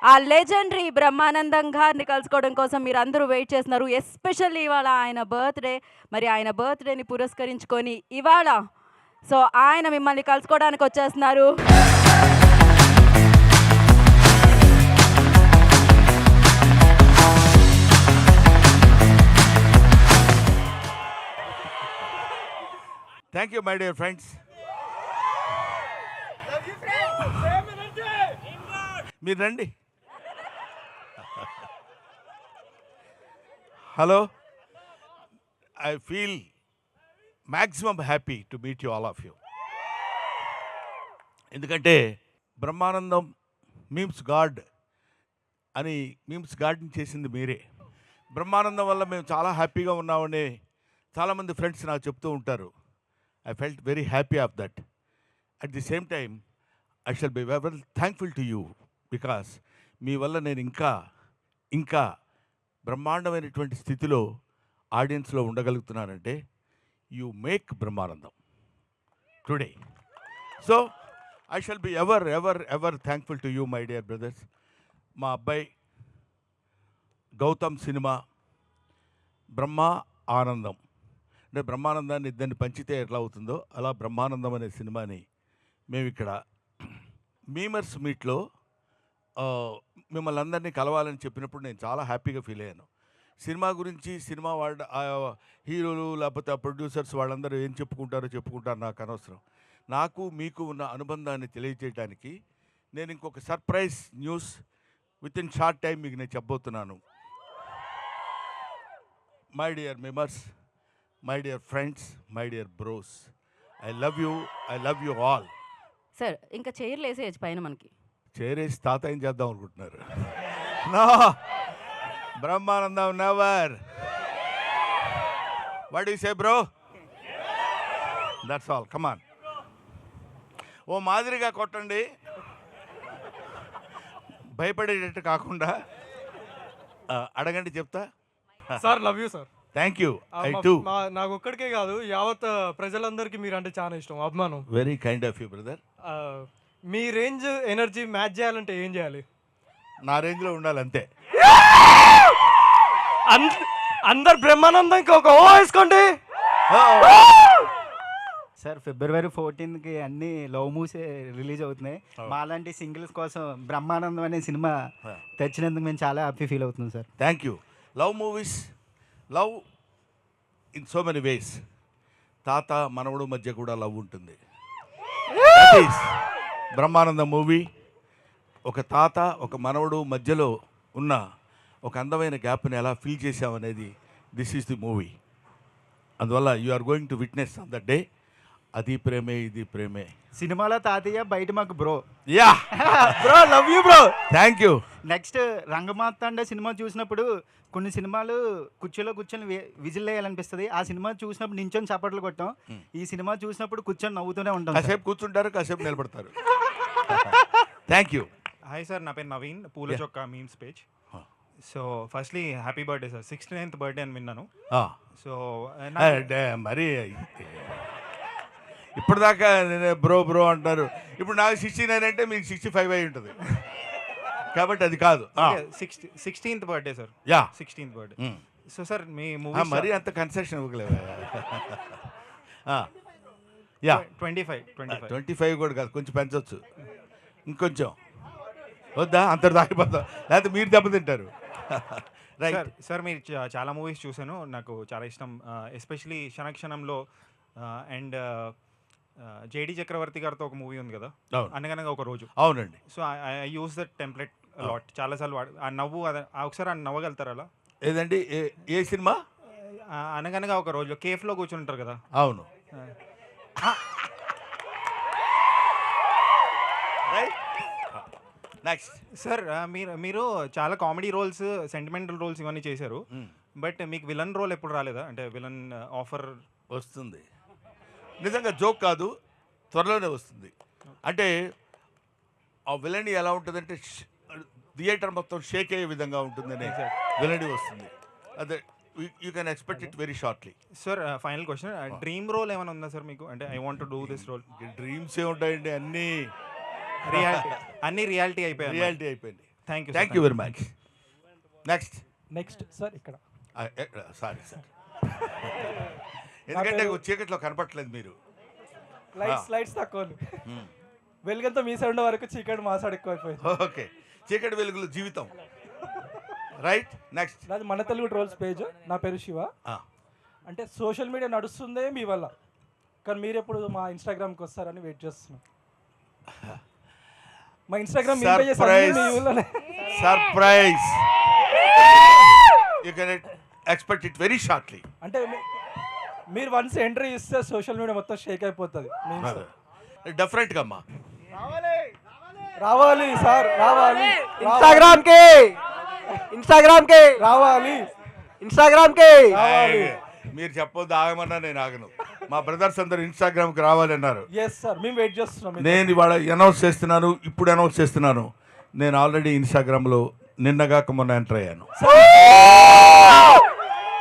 ఆ లెజెండరీ బ్రహ్మానందం గారిని కలుసుకోవడం కోసం మీరందరూ వెయిట్ చేస్తున్నారు. ఎస్పెషల్లీ ఇవాళ ఆయన బర్త్‌డే. మరి ఆయన బర్త్‌డేని పురస్కరించుకొని ఇవాళ సో, ఆయన మిమ్మల్ని కలుసుకోవడానికి వచ్చేస్తున్నారు. Thank you, my dear friends. మీరు రండి. Hello, I feel maximum happy to meet you all of you. ఎందుకంటే బ్రహ్మానందం మీమ్స్ గాడ్ అని మీమ్స్ గాడ్ని చేసింది మీరే. బ్రహ్మానందం వల్ల మేము చాలా హ్యాపీగా ఉన్నామని చాలామంది ఫ్రెండ్స్ నాకు చెప్తూ ఉంటారు. I felt very happy of that. At the same time, I shall be very thankful to you because మీ వల్ల నేను ఇంకా బ్రహ్మాండమైనటువంటి స్థితిలో ఆడియన్స్లో ఉండగలుగుతున్నానంటే you make Brahmanandam today. So I shall be ever thankful to you my dear brothers. మా అబ్బాయి Gautam cinema బ్రహ్మ ఆనందం అంటే బ్రహ్మానందాన్ని ఇద్దరిని పంచితే ఎట్లా అవుతుందో అలా బ్రహ్మానందం అనే సినిమాని మేము ఇక్కడ మీమర్స్ మీట్లో మిమ్మల్ని అందరినీ కలవాలని చెప్పినప్పుడు నేను చాలా హ్యాపీగా ఫీల్ అయ్యాను. సినిమా గురించి సినిమా వాళ్ళ హీరోలు లేకపోతే ఆ ప్రొడ్యూసర్స్ వాళ్ళందరూ ఏం చెప్పుకుంటారు నాకు అనవసరం. నాకు మీకు ఉన్న అనుబంధాన్ని తెలియజేయడానికి నేను ఇంకొక surprise news with in short time మీకు నేను చెప్పబోతున్నాను. My dear members, my dear friends, my dear bros, I love you all. Sir ఇంకా చైర్లు వేసేయచ్చు పైన మనకి. చేరేసి తాతయ్యం చేద్దాం అనుకుంటున్నారు. No, Brahmanandam never. What you say bro? That's all, come on. ఓ మాదిరిగా కొట్టండి, భయపడేటట్టు కాకుండా. అడగండి చెప్తా. Sir love you sir. Thank you. I too. నాకు ఒక్కడికే కాదు యావత్ ప్రజలందరికీ మీరు అంటే చాలా ఇష్టం, అభిమానం. Very kind of you brother. Me range energy match చేయాలంటే ఏం చేయాలి? నా రేంజ్లో ఉండాలి అంతే. అందరు బ్రహ్మానందంకి ఒక ఓ వేసుకోండి. సార్ February 14th అన్ని లవ్ మూవీస్ రిలీజ్ అవుతున్నాయి. మాలాంటి సింగిల్స్ కోసం బ్రహ్మానందం అనే సినిమా తెచ్చినందుకు మేము చాలా హ్యాపీ ఫీల్ అవుతున్నాం sir. Thank you. Love movies, love in so many ways. తాత మనవడు మధ్య కూడా లవ్ ఉంటుంది. బ్రహ్మానందం మూవీ ఒక తాత ఒక మనవడు మధ్యలో ఉన్న ఒక అందమైన గ్యాప్ని ఎలా ఫీల్ చేసామనేది దిస్ ఈజ్ ది మూవీ. అందువల్ల you are going to witness on that day. అది ప్రేమే ఇది ప్రేమే. సినిమాలో తాతయ్య, బయట మాకు bro. Yeah bro, love you bro. Thank you. Next Rangamarthanda cinema చూసినప్పుడు కొన్ని సినిమాలు కుర్చీలో కూర్చొని విజిల్ వేయాలనిపిస్తుంది. ఆ సినిమా చూసినప్పుడు నించొని చప్పట్లు కొట్టాం. ఈ సినిమా చూసినప్పుడు కూర్చొని నవ్వుతూనే ఉంటాం. కాసేపు కూర్చుంటారు, కాసేపు నిలబడతారు. Thank you. హాయ్ సార్, నా పేరు నవీన్, పూల చొక్కా memes page. So firstly happy birthday sir. 69th birthday అని విన్నాను. సో మరి ఇప్పటిదాకా నేను బ్రో అంటారు. ఇప్పుడు నాకు 69 అంటే మీకు 65 అయి ఉంటుంది కాబట్టి అది కాదు. 16th birthday sir. Yeah, 16th birthday. So sir మీ మూవీ మరీ అంత కన్సెషన్ ఇవ్వలేవు. యా, 25 కూడా కాదు, కొంచెం పెంచవచ్చు. ఇంకొంచెం వద్దా? అంత దాకిపోతాం, లేకపోతే మీరు దెబ్బతింటారు. రైట్ సార్ మీరు చాలా మూవీస్ చూశాను, నాకు చాలా ఇష్టం. ఎస్పెషలీ క్షణక్షణంలో అండ్ జేడి చక్రవర్తి గారితో ఒక మూవీ ఉంది కదా, అనగనగా ఒక రోజు. అవునండి. So I use that template lot, చాలాసార్లు ఆ నవ్వు ఒకసారి ఆ నవ్వగలుగుతారు అలా? ఏదండి, ఏ సినిమా? అనగనగా ఒక రోజు కేఫ్లో కూర్చుని ఉంటారు కదా. అవును. నెక్స్ట్ సార్ మీరు చాలా కామెడీ రోల్స్, సెంటిమెంటల్ రోల్స్ ఇవన్నీ చేశారు. బట్ మీకు విలన్ రోల్ ఎప్పుడు రాలేదా? అంటే విలన్ ఆఫర్ వస్తుంది. నిజంగా జోక్ కాదు, త్వరలోనే వస్తుంది. అంటే ఆ విలనీ ఎలా ఉంటుందంటే థియేటర్ మొత్తం షేక్ అయ్యే విధంగా ఉంటుందనే విలనీ వస్తుంది. అదే you can expect it very shortly. Sir final question, dream role ఏమైనా ఉందా సార్ మీకు? అంటే I want to do this role. Dreams ఏ ఉంటాయండి, అన్నీ రియాలిటీ అయిపోయాయి. రియాలిటీ అయిపోయింది. Thank you very much. Next sir ఇక్కడ సారీ సార్, ఎందుకంటే చీకట్లో కనపట్లేదు మీరు. లైట్స్ తక్కువ వెలుగంతా మీ సైడ్ వరకు చీకటి మా సైడ్ ఎక్కువైపోయింది. ఓకే, చీకటి వెలుగులు జీవితం. Right, next. నాది మన తెలుగు ట్రోల్స్ పేజ్. నా పేరు శివ. అంటే సోషల్ మీడియా నడుస్తుందే మీ వల్ల, కానీ మీరు ఎప్పుడు మా ఇన్స్టాగ్రామ్కి వస్తారని వెయిట్ చేస్తున్నాం. మా Instagram surprise, you can expect it very shortly. అంటే మీరు వన్స్ ఎంట్రీ ఇస్తే సోషల్ మీడియా మొత్తం షేక్ అయిపోతుంది. డెఫినెట్గా అమ్మా రావాలి సార్, రావాలి ఇన్స్టాగ్రామ్కి రావాలి. మీరు చెప్పొద్దు, ఆగమన్నా నేను ఆగను. మా బ్రదర్స్ అందరు ఇన్స్టాగ్రామ్కి రావాలన్నారు. ఎస్ సార్, మేము వెయిట్ చేస్తున్నాం. నేను ఇవాళ అనౌన్స్ చేస్తున్నాను, ఇప్పుడు అనౌన్స్ చేస్తున్నాను. నేను ఆల్రెడీ ఇన్స్టాగ్రామ్లో నిన్నగాక మొన్న ఎంటర్ అయ్యాను.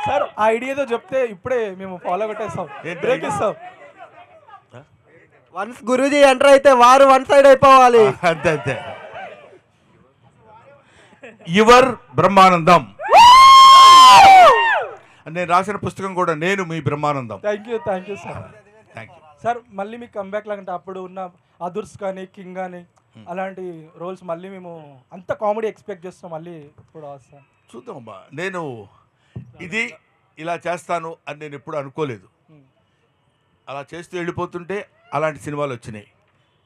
సార్ ఆ ఐడియాతో చెప్తే ఇప్పుడే మేము ఫాలో కొట్టేస్తాం, బ్రేక్ ఇస్తాం. వన్స్ గురూజీ ఎంటర్ అయితే వారు వన్ సైడ్ అయిపోవాలి. అంతే అంతే. యువర్ బ్రహ్మానందం నేను రాసిన పుస్తకం కూడా నేను మీ Brahmanandam. Thank you sir. Thank you sir. మళ్ళీ మీకు కంబ్యాక్ లాగంటే అప్పుడు ఉన్న అదుర్స్ కానీ కింగ్ కానీ అలాంటి రోల్స్ మళ్ళీ మేము అంత కామెడీ ఎక్స్పెక్ట్ చేస్తాం. మళ్ళీ ఇప్పుడు వస్తాం, చూద్దామమ్మా. నేను ఇది ఇలా చేస్తాను అని నేను ఎప్పుడు అనుకోలేదు. అలా చేస్తూ వెళ్ళిపోతుంటే అలాంటి సినిమాలు వచ్చినాయి.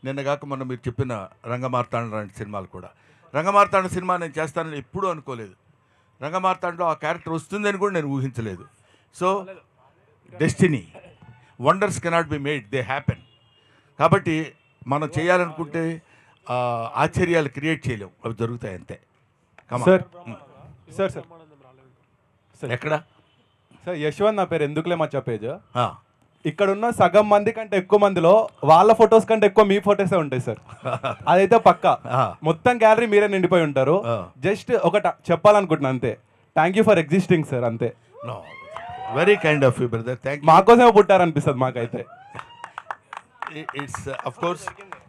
నిన్నగాక మొన్న మీరు చెప్పిన రంగమార్తాండ లాంటి సినిమాలు కూడా. రంగమార్తాండ సినిమా నేను చేస్తానని ఎప్పుడూ అనుకోలేదు. రంగమార్తాండలో ఆ క్యారెక్టర్ వస్తుందని కూడా నేను ఊహించలేదు. So destiny, wonders cannot be made, they happen. కాబట్టి మనం చేయాలనుకుంటే ఆశ్చర్యాలు క్రియేట్ చేయలేం, అవి జరుగుతాయి అంతే. సార్ సార్ సార్ సార్ ఎక్కడ సార్ యశ్వంత్ నా పేరు, ఎందుకులే మచ్చా పేజ్. ఆ, ఇక్కడ ఉన్న సగం మంది కంటే ఎక్కువ మందిలో వాళ్ళ ఫొటోస్ కంటే ఎక్కువ మీ ఫొటోసే ఉంటాయి సార్. అదైతే పక్కా. మొత్తం గ్యాలరీ మీరే నిండిపోయి ఉంటారు. జస్ట్ ఒకట చెప్పాలనుకుంటున్నా అంతే. Thank you for existing sir, అంతే. Very kind of you brother, thank you. మాకోసమే పుట్టారనిపిస్తుంది మాకైతే. ఇట్స్ అఫ్ కోర్స్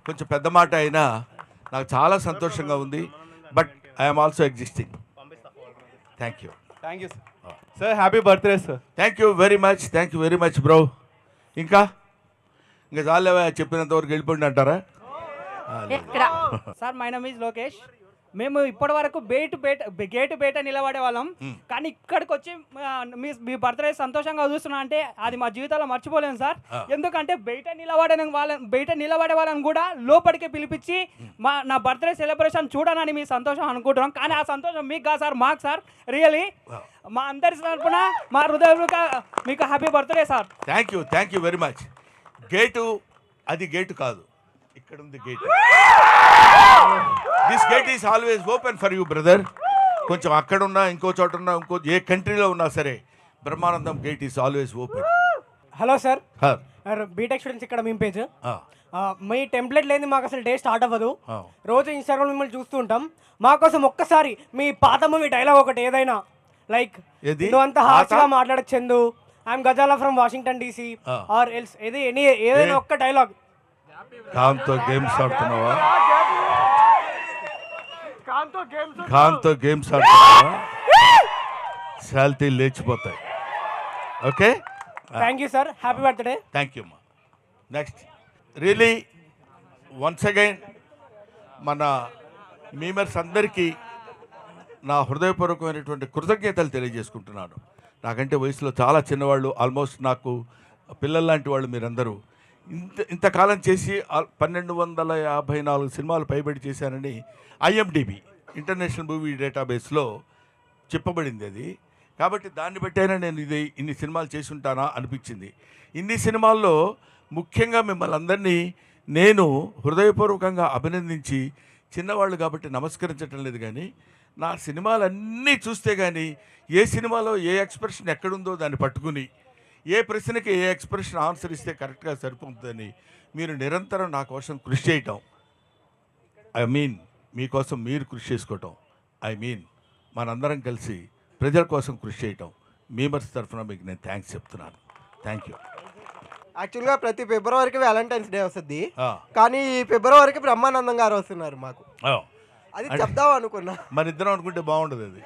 కొంచెం పెద్ద మాట అయినా నాకు చాలా సంతోషంగా ఉంది. But I'm also existing. Thank you. Thank you sir. Sir happy birthday sir. Thank you very much bro. ఇంకా చాలేవా, చెప్పినంత వరకు వెళ్ళిపోండి అంటారా? Sir my name is Lokesh. మేము ఇప్పటి వరకు గేటు బయట నిలబడే వాళ్ళం, కానీ ఇక్కడికి వచ్చి మీ బర్త్డే సంతోషంగా చూస్తున్నా అంటే అది మా జీవితాల్లో మర్చిపోలేము సార్. ఎందుకంటే బయట నిలబడే వాళ్ళని కూడా లోపలికి పిలిపించి నా బర్త్డే సెలబ్రేషన్ చూడనని మీ సంతోషం అనుకుంటున్నాం. కానీ ఆ సంతోషం మీకు కాదు సార్, మాకు సార్. రియలీ మా అందరి తరపున మా హృదయపూర్వక మీకు happy birthday sir. Thank you very much. Gate అది గేటు కాదు, ఇక్కడ ఉంది gate. This gate is always open for you brother. కొంచెం అక్కడ ఉన్నా, ఇంకో చోట ఉన్నా, ఏ కంట్రీలో ఉన్నా సరే Brahmanandam gate is always open. Hello sir, BTech students ఇక్కడ మీ పేజ్. మీ టెంప్లెట్ లేని మాకు అసలు డే స్టార్ట్ అవ్వదు. రోజు ఇన్స్టాగ్రామ్ మిమ్మల్ని చూస్తూ ఉంటాం. మాకోసం ఒక్కసారి మీ పాత మూవీ డైలాగ్ ఒకటి ఏదైనా, లైక్ నువ్వు అంత హార్ష్గా మాట్లాడచ్చు, I'm Gazala from Washington DC or else, ఏదైనా ఒక్క డైలాగ్. ఖాన్తో గేమ్స్ ఆడుతున్నావా? ఖాన్తో గేమ్స్ ఆడుతున్నావా? శాలిటీ లేచిపోతాయి. Okay, thank you sir, happy birthday. Thank you అమ్మా. నెక్స్ట్ రియలీ వన్స్ అగైన్ మన మీమర్స్ అందరికీ నా హృదయపూర్వకమైనటువంటి కృతజ్ఞతలు తెలియజేసుకుంటున్నాను. నాకంటే వయసులో చాలా చిన్నవాళ్ళు, ఆల్మోస్ట్ నాకు పిల్లల్లాంటి వాళ్ళు మీరందరూ. ఇంతకాలం చేసి 1254 సినిమాలు పైబడి చేశానని IMDb ఇంటర్నేషనల్ మూవీ డేటాబేస్లో చెప్పబడింది అది. కాబట్టి దాన్ని బట్టైనా నేను ఇన్ని సినిమాలు చేసి ఉంటానా అనిపించింది. ఇన్ని సినిమాల్లో ముఖ్యంగా మిమ్మల్ని అందరినీ నేను హృదయపూర్వకంగా అభినందించి, చిన్నవాళ్ళు కాబట్టి నమస్కరించటం లేదు, కానీ నా సినిమాలన్నీ చూస్తే కానీ ఏ సినిమాలో ఏ ఎక్స్ప్రెషన్ ఎక్కడుందో దాన్ని పట్టుకుని ఏ ప్రశ్నకి ఏ ఎక్స్ప్రెషన్ ఆన్సర్ ఇస్తే కరెక్ట్గా సరిపోతుందని మీరు నిరంతరం నా కోసం కృషి చేయటం, ఐ మీన్ మీకోసం మీరు కృషి చేసుకోవటం, ఐ మీన్ మనందరం కలిసి ప్రజల కోసం కృషి చేయటం, మీమర్స్ తరఫున మీకు నేను థ్యాంక్స్ చెప్తున్నాను. Thank you. యాక్చువల్గా ప్రతి ఫిబ్రవరికి వ్యాలంటైన్స్ డే వస్తుంది, కానీ ఈ ఫిబ్రవరికి బ్రహ్మానందం గారు వస్తున్నారు మాకు. అది చెప్దాం అనుకున్నా. మన ఇద్దరం అనుకుంటే బాగుండదు అది.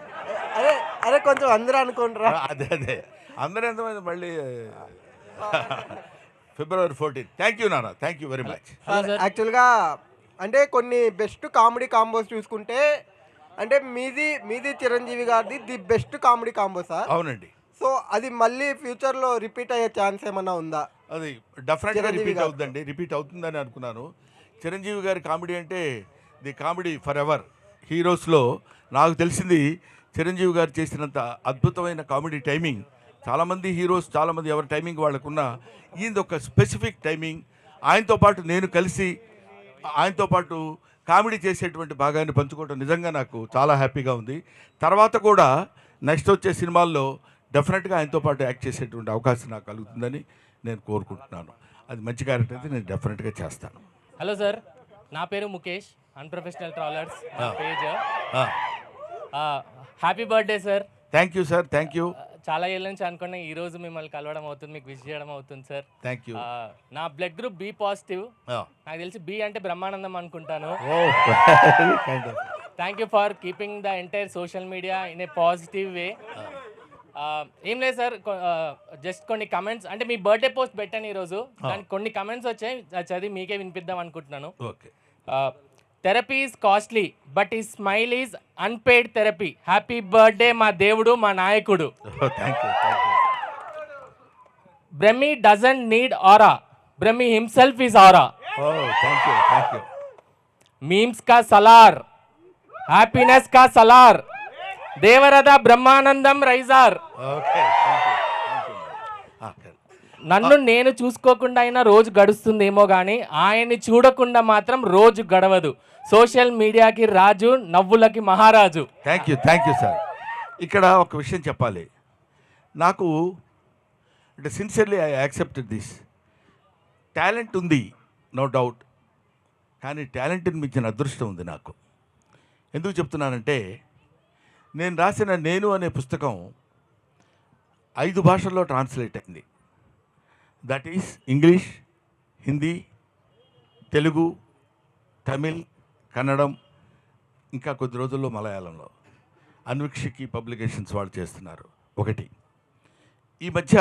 అరే అరే కొంచెం అందరూ అనుకుంటారా? అదే అందరూ ఎంతమంది మళ్ళీ February 14. థ్యాంక్ యూ నాన్న, థ్యాంక్ యూ వెరీ మచ్. యాక్చువల్గా అంటే కొన్ని బెస్ట్ కామెడీ కాంబోస్ చూసుకుంటే అంటే మీది చిరంజీవి గారిది the best comedy combo sir. అవునండి. సో అది మళ్ళీ ఫ్యూచర్లో రిపీట్ అయ్యే ఛాన్స్ ఏమన్నా ఉందా? అది డెఫినెట్గా చిరంజీవి రిపీట్ గారు. అవుతుందండి, రిపీట్ అవుతుందని అనుకున్నాను. చిరంజీవి గారి కామెడీ అంటే ది కామెడీ ఫర్ ఎవర్. హీరోస్లో నాకు తెలిసింది చిరంజీవి గారు చేసినంత అద్భుతమైన కామెడీ టైమింగ్ చాలామంది హీరోస్, చాలామంది ఎవరి టైమింగ్ వాళ్ళకున్న, ఈయనది ఒక స్పెసిఫిక్ టైమింగ్. ఆయనతో పాటు నేను కలిసి ఆయనతో పాటు కామెడీ చేసేటువంటి భాగాన్ని పంచుకోవడం నిజంగా నాకు చాలా హ్యాపీగా ఉంది. తర్వాత కూడా నెక్స్ట్ వచ్చే సినిమాల్లో డెఫినెట్గా ఆయనతో పాటు యాక్ట్ చేసేటువంటి అవకాశం నాకు కలుగుతుందని నేను కోరుకుంటున్నాను. అది మంచి క్యారెక్టర్ అయితే నేను డెఫినెట్గా చేస్తాను. హలో సార్, నా పేరు Mukesh, unprofessional travellers page. Happy birthday sir. Thank you sir, thank you. చాలా ఏళ్ళ నుంచి అనుకున్నా ఈ రోజు మిమ్మల్ని కలవడం అవుతుంది, మీకు విష్ చేయడం అవుతుంది సార్. Thank you. నా బ్లడ్ గ్రూప్ బి పాజిటివ్. నాకు తెలిసి బి అంటే బ్రహ్మానందం అనుకుంటాను. Thank you for keeping the entire social media in a positive way. ఏం లేదు సార్, జస్ట్ కొన్ని కమెంట్స్, అంటే మీ బర్త్డే పోస్ట్ పెట్టాను ఈరోజు, దానికి కొన్ని కమెంట్స్ వచ్చాయి, చదివి మీకే వినిపిద్దాం అనుకుంటున్నాను. Okay. Therapy is costly but ఈ smile is unpaid therapy. Happy birthday మా దేవుడు, మా నాయకుడు. Thank you, thank you. Brahmi doesn't need aura, Brahmi himself is aura. Thank you, thank you. Memes కా సలార్, హ్యాపీనెస్ కా సలార్, దేవరథ బ్రహ్మానందం రైజార్. Okay, thank you, thank you. నన్ను నేను చూసుకోకుండా అయినా రోజు గడుస్తుందేమో కానీ ఆయన్ని చూడకుండా మాత్రం రోజు గడవదు. సోషల్ మీడియాకి రాజు, నవ్వులకి మహారాజు. Thank you, thank you sir. ఇక్కడ ఒక విషయం చెప్పాలి. నాకు అంటే sincerely I accepted this. Talent ఉంది, నో డౌట్, కానీ టాలెంట్ని మించిన అదృష్టం ఉంది నాకు. ఎందుకు చెప్తున్నానంటే, నేను రాసిన నేను అనే పుస్తకం 5 భాషల్లో ట్రాన్స్లేట్ అయింది. That is English, Hindi, Telugu, Tamil, Kannada, ఇంకా కొద్ది రోజుల్లో మలయాళంలో. అన్విక్షికి పబ్లికేషన్స్ వాళ్ళు చేస్తున్నారు. ఒకటి, ఈ మధ్య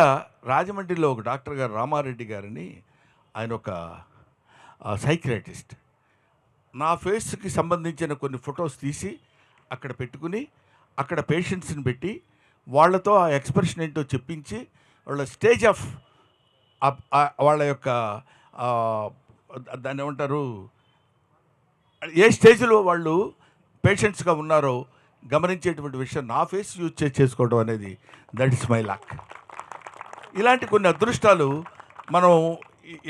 రాజమండ్రిలో ఒక డాక్టర్ గారు రామారెడ్డి గారని, ఆయన ఒక సైకియాట్రిస్ట్, నా ఫేస్కి సంబంధించిన కొన్ని ఫొటోస్ తీసి అక్కడ పెట్టుకుని అక్కడ పేషెంట్స్ని పెట్టి వాళ్ళతో ఆ ఎక్స్ప్రెషన్ ఏంటో చెప్పించి వాళ్ళ స్టేజ్ ఆఫ్ వాళ్ళ యొక్క దాన్ని ఏమంటారు, ఏ స్టేజ్లో వాళ్ళు పేషెంట్స్గా ఉన్నారో గమనించేటువంటి విషయం నా ఫేస్ యూజ్ చేసుకోవడం అనేది దట్ ఇస్ మై లక్. ఇలాంటి కొన్ని అదృష్టాలు మనం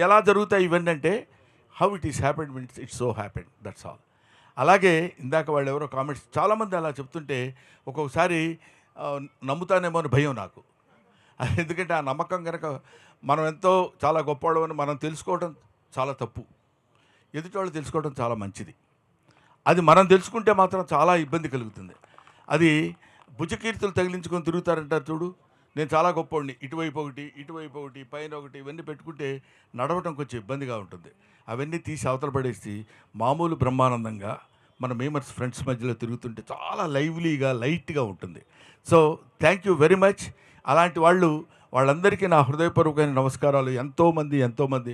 ఎలా జరుగుతాయి ఇవన్నీ అంటే, how it is happened means it's so happened, that's all. అలాగే ఇందాక వాళ్ళు ఎవరో కామెంట్స్ చాలామంది అలా చెప్తుంటే ఒక్కొక్కసారి నమ్ముతానేమో అని భయం నాకు. ఎందుకంటే ఆ నమ్మకం కనుక మనం ఎంతో చాలా గొప్పవాళ్ళం అని మనం తెలుసుకోవడం చాలా తప్పు, ఎదుటి వాళ్ళు తెలుసుకోవడం చాలా మంచిది. అది మనం తెలుసుకుంటే మాత్రం చాలా ఇబ్బంది కలుగుతుంది. అది భుజకీర్తులు తగిలించుకొని తిరుగుతారంటారు చూడు, నేను చాలా గొప్పవాడిని, ఇటువైపు ఒకటి పైన ఒకటి, ఇవన్నీ పెట్టుకుంటే నడవటం కొంచెం ఇబ్బందిగా ఉంటుంది. అవన్నీ తీసి అవతల పడేసి మామూలు బ్రహ్మానందంగా మన మేమర్స్ ఫ్రెండ్స్ మధ్యలో తిరుగుతుంటే చాలా లైవ్లీగా, లైట్గా ఉంటుంది. So thank you very much. అలాంటి వాళ్ళందరికీ నా హృదయపూర్వకమైన నమస్కారాలు. ఎంతోమంది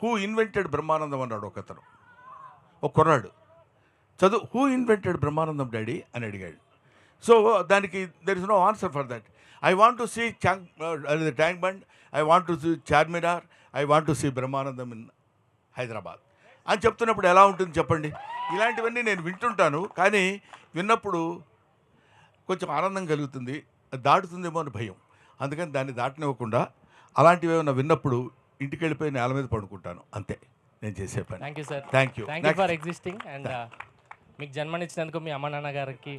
హూ ఇన్వెంటెడ్ బ్రహ్మానందం అన్నాడు ఒకతను, ఒక కుర్రాడు చదువు, హూ ఇన్వెంటెడ్ బ్రహ్మానందం డాడీ అని అడిగాడు. సో దానికి there is no answer for that. I want to see Tank Bund, I want to see Charminar, I want to see Brahmanandam in Hyderabad అని చెప్తున్నప్పుడు ఎలా ఉంటుంది చెప్పండి. ఇలాంటివన్నీ నేను వింటుంటాను, కానీ విన్నప్పుడు కొంచెం ఆనందం కలుగుతుంది, దాటుతుందేమో అని భయం. అందుకని దాన్ని దాటనివ్వకుండా అలాంటివి ఏమైనా విన్నప్పుడు ఇంటికి వెళ్ళిపోయి నేల మీద పడుకుంటాను, అంతే నేను చేసే పని. Thank you sir. Thank you for existing and మీకు జన్మనిచ్చినందుకు మీ అమ్మ నాన్న గారికి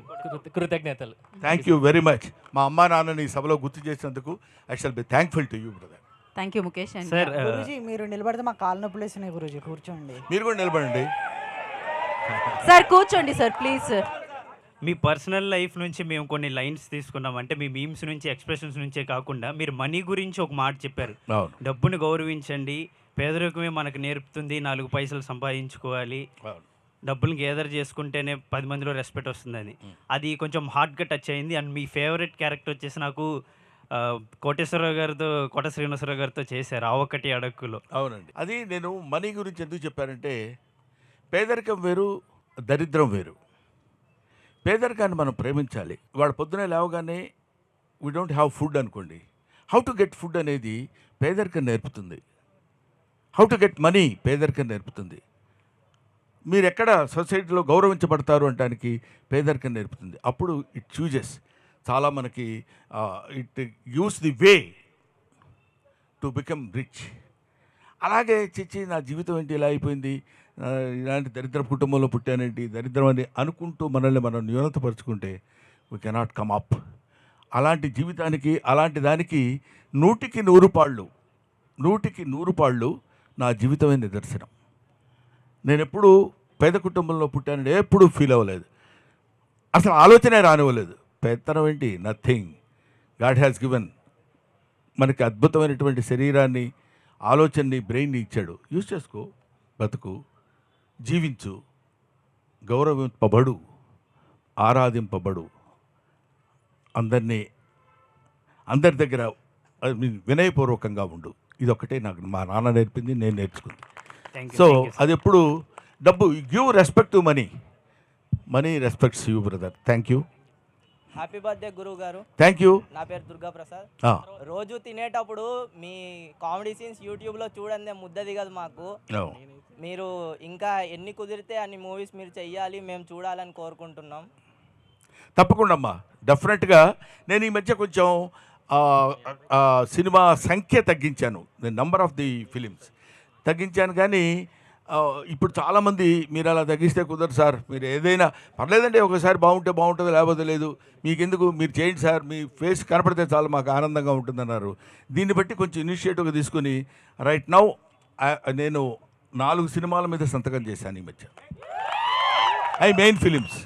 కృతజ్ఞతలు. Thank you very much. మా అమ్మా నాన్నని ఈ సభలో గుర్తు చేసినందుకు I shall be thankful to you brother. Thank you Mukesh. And sir Guruji మీరు నిలబడితే మా కాళ్ళు నొప్పులు వేసినాయి గురూజీ, కూర్చోండి. మీరు కూడా నిలబడండి సార్, కూర్చోండి sir please sir. Me personal life నుంచి మేము కొన్ని లైన్స్ తీసుకున్నాం. అంటే మీ మీమ్స్ నుంచి, ఎక్స్ప్రెషన్స్ నుంచే కాకుండా మీరు మనీ గురించి ఒక మాట చెప్పారు. డబ్బుని గౌరవించండి, పేదరికమే మనకు నేర్పుతుంది, 4 పైసలు సంపాదించుకోవాలి. డబ్బులు గ్యాదర్ చేసుకుంటేనే 10 మందిలో రెస్పెక్ట్ వస్తుందని. అది కొంచెం హార్ట్గా టచ్ అయింది. అండ్ మీ ఫేవరెట్ క్యారెక్టర్ వచ్చేసి నాకు కోటేశ్వరరావు గారితో, కోట శ్రీనివాసరావు గారితో చేశారు ఆ ఒక్కటి అడక్కులో. అవునండి. అది నేను మనీ గురించి ఎందుకు చెప్పానంటే, పేదరికం వేరు, దరిద్రం వేరు. పేదరికాన్ని మనం ప్రేమించాలి. వాడు పొద్దునే లేవగానే వీ డోంట్ హ్యావ్ ఫుడ్ అనుకోండి, హౌ టు గెట్ ఫుడ్ అనేది పేదరికం నేర్పుతుంది. హౌ టు గెట్ మనీ పేదరికం నేర్పుతుంది. మీరు ఎక్కడ సొసైటీలో గౌరవించబడతారు అనడానికి పేదరికం నేర్పుతుంది. అప్పుడు ఇట్ చూజెస్ చాలా మనకి it gives the way to become rich. అలాగే చిచ్చి నా జీవితం ఏంటి ఇలా అయిపోయింది, ఇలాంటి దరిద్ర కుటుంబంలో పుట్టానేంటి, దరిద్రం అని అనుకుంటూ మనల్ని మనం న్యూనతపరుచుకుంటే వీ కెనాట్ కమ్ అప్. అలాంటి జీవితానికి, అలాంటి దానికి 100కి 100 పాళ్ళు నా జీవితమే నిదర్శనం. నేను ఎప్పుడు పేద కుటుంబంలో పుట్టానని ఎప్పుడూ ఫీల్ అవ్వలేదు. అసలు ఆలోచనే రానివ్వలేదు. పెత్తనం ఏంటి, నథింగ్. గాడ్ హ్యాస్ గివెన్ మనకి అద్భుతమైనటువంటి శరీరాన్ని, ఆలోచనని, బ్రెయిన్ని ఇచ్చాడు. యూజ్ చేసుకో, బతుకు, జీవించు, గౌరవింపబడు, ఆరాధింపబడు, అందరి దగ్గర వినయపూర్వకంగా ఉండు. ఇదొక్కటే నాకు మా నాన్న నేర్పింది, నేను నేర్చుకుంది. సో అది ఎప్పుడు డబ్బు, give respect to money, money respects you brother. Thank you. Happy birthday గురువు గారు. Thank you. నా పేరు దుర్గా ప్రసాద్. రోజు తినేటప్పుడు మీ కామెడీ సీన్స్ యూట్యూబ్లో చూడండి, ముద్ద దిగదు మాకు. మీరు ఇంకా ఎన్ని కుదిరితే అన్ని మూవీస్ మీరు చెయ్యాలి, మేము చూడాలని కోరుకుంటున్నాం. తప్పకుండా అమ్మా, డెఫినెట్గా. నేను ఈ మధ్య కొంచెం సినిమా సంఖ్య తగ్గించాను, నంబర్ ఆఫ్ ది ఫిలిమ్స్ తగ్గించాను. కానీ ఇప్పుడు చాలామంది మీరు అలా తగ్గిస్తే కుదరదు సార్, మీరు ఏదైనా పర్లేదండి, ఒకసారి బాగుంటే బాగుంటుంది, లేకపోతే లేదు, మీకెందుకు, మీరు చేయండి సార్, మీ ఫేస్ కనపడితే చాలా మాకు ఆనందంగా ఉంటుందన్నారు. దీన్ని బట్టి కొంచెం ఇనిషియేటివ్గా తీసుకుని రైట్ నౌ నేను 4 సినిమాల మీద సంతకం చేశాను ఈ మధ్య, I mean films.